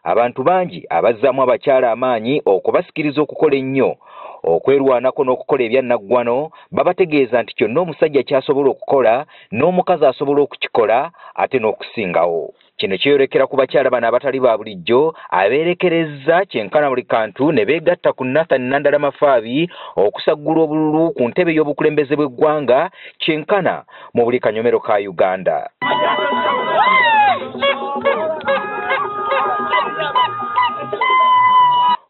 Abantu bangi abazzaamu abakyala amaanyi okubasikiriza okukola ennyo okwerwanako n'okukola ebyannaggwano babategeeza nti kyonna omusajja ky'asobola okukola n'omukazi asobola okukikola ate n'okusingawo. Kino kyeyolekera ku bakyala bano abatali ba bulijjo abeerekerezza kyenkana buli kantu ne beegatta ku Nathan Nandalama Faabi okusaggula obululu ku ntebe y'obukulembeze bw'eggwanga kyenkana mu buli kanyomero ka Uganda.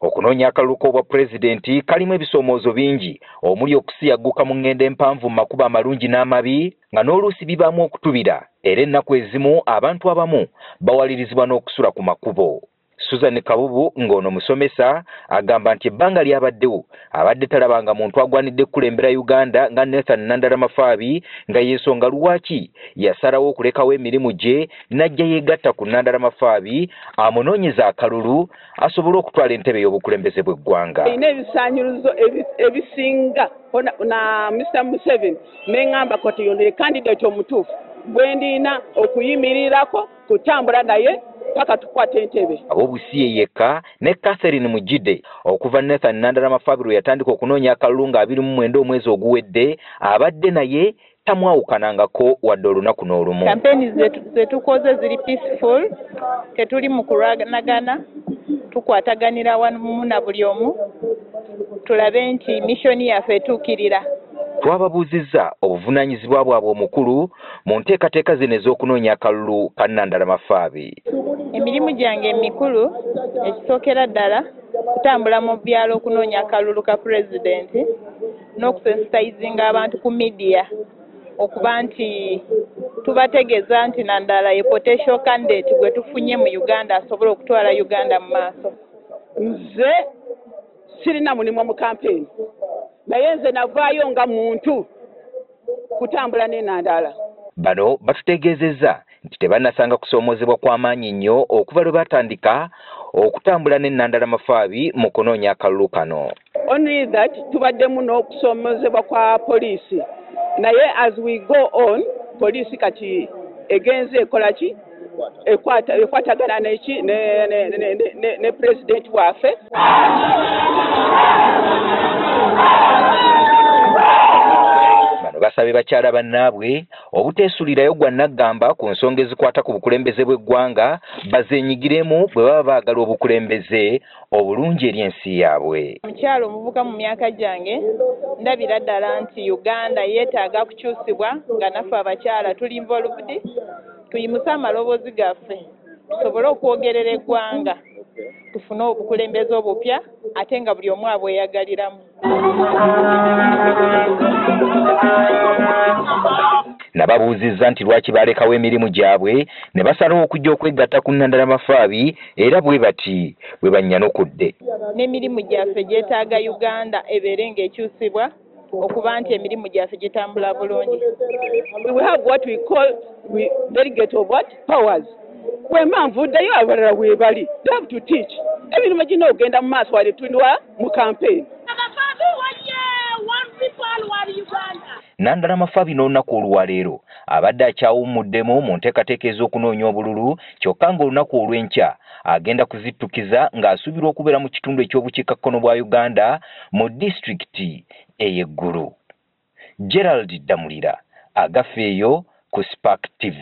Okunoonya akalulu k'obwa pulezidenti kalimu ebisoomoozo bingi omuli okusiyagguka mu ngendo empanvu mu makubo amalungi n'amabi nga n'oluusi bibaamu okutubira era ennaku ezimu abantu abamu bawalirizibwa n'okusula ku makubo. Susan Kabubu ng'ono musomesa agamba nti ebbanga lyabaddewo abadde talabanga muntu agwanidde kukulembera Uganda nga Nathan Nandalama Faabi nga y'ensonga lwaki yasalawo okulekawo emirimu gye n'ajja yeegatta ku Nandalama Faabi amunoonyeza akalulu asobole okutwala entebe y'obukulembeze bw'eggwanga. Ine ebisaanyirizo ebisinga na Mr. Museveni n'eŋŋamba kati yonna candidate omutuufu bwe ndiina okuyimirirako kutambula naye paka tukwate entebe. Abobusiye yekka ne Catherine Mujide okuva Nathan Nandalama Faabi lwe yatandika okunoonya akalulu nga 29 omwezi oguwedde abadde naye tamwawukanangako wadde olunaku n'olumu. Kampeni zetukoze ziri peaceful, tetuli mu kulwanagana, tukwataganira wamu na buli omu tulabe nti missoni yaffe etuukirira. Twababuuzizza obuvunaanyizibwa bwabwe omukulu mu nteekateeka zino ez'okunoonya akalulu ka Nandalama Faabi. Emirimu gyange emikulu ekisookera ddala kutambula mu byalo okunoonya akalulu ka pulezidenti n'okusensitizinga abantu ku midiya okuba nti tubategeeza nti Nandala ye potential candidate gwe tufunye mu Uganda asobola okutwala Uganda mu maaso. Nze sirina mulimu mu kampeni naye nze navaayo nga muntu kutambula ne Nandala. Bano batutegeezezza nti tebannasanga kusoomoozebwa kw'amaanyi nnyo okuva lwe batandika okutambula ne Nandalama Faabi mu kunoonya akalulu kano. Only that tubaddemu n'okusoomoozebwa kwa poliisi naye as we go on poliisi kati egenze ekola ki ekwatagana neki ne president waffe. Bano basabye bakyala bannaabwe obuteesulirayo gwa naggamba ku nsonga ezikwata ku bukulembeze bw'eggwanga bazeenyigiremu bwe baba baagala obukulembeze obulungi eri ensi yaabwe. Omukyalo omuvuka mu myaka gyange ndabira ddala nti Uganda yeetaaga kukyusibwa nga naffe abakyala tuli involved, tuyimuse amaloboozi gaffe tusobole okwogerera eggwanga tufune obukulembeze obupya ate nga buli omu abweyagaliramu. Nababuuzizza nti lwaki balekawo emirimu gyabwe ne basalawo okujja okwegatta ku Nandalama Faabi era bwe bati bwe bannyanukudde. N'emirimu gyaffe gyetaaga Uganda ebeere ng'ekyusibwa okuba nti emirimu gyaffe gitambula bulungi. We have what we call delegate of what powers. Wema nvuddeyo abalala weebali. They have to teach. Emirimu gino ogenda mu maaso wali tuliwa mu campaign. Nandalama Faabi n'olunaku olwaleero abadde akyawumuddemu mu nteekateeka ez'okunoonya obululu kyokka ng'olunaku olw'enkya agenda kuzittukiza ng'asuubirwa okubeera mu kitundu eky'obukiikakkono bwa Uganda mu disitulikiti ey'eggulu. Gerald Damulira agafeeyo ku Spark TV.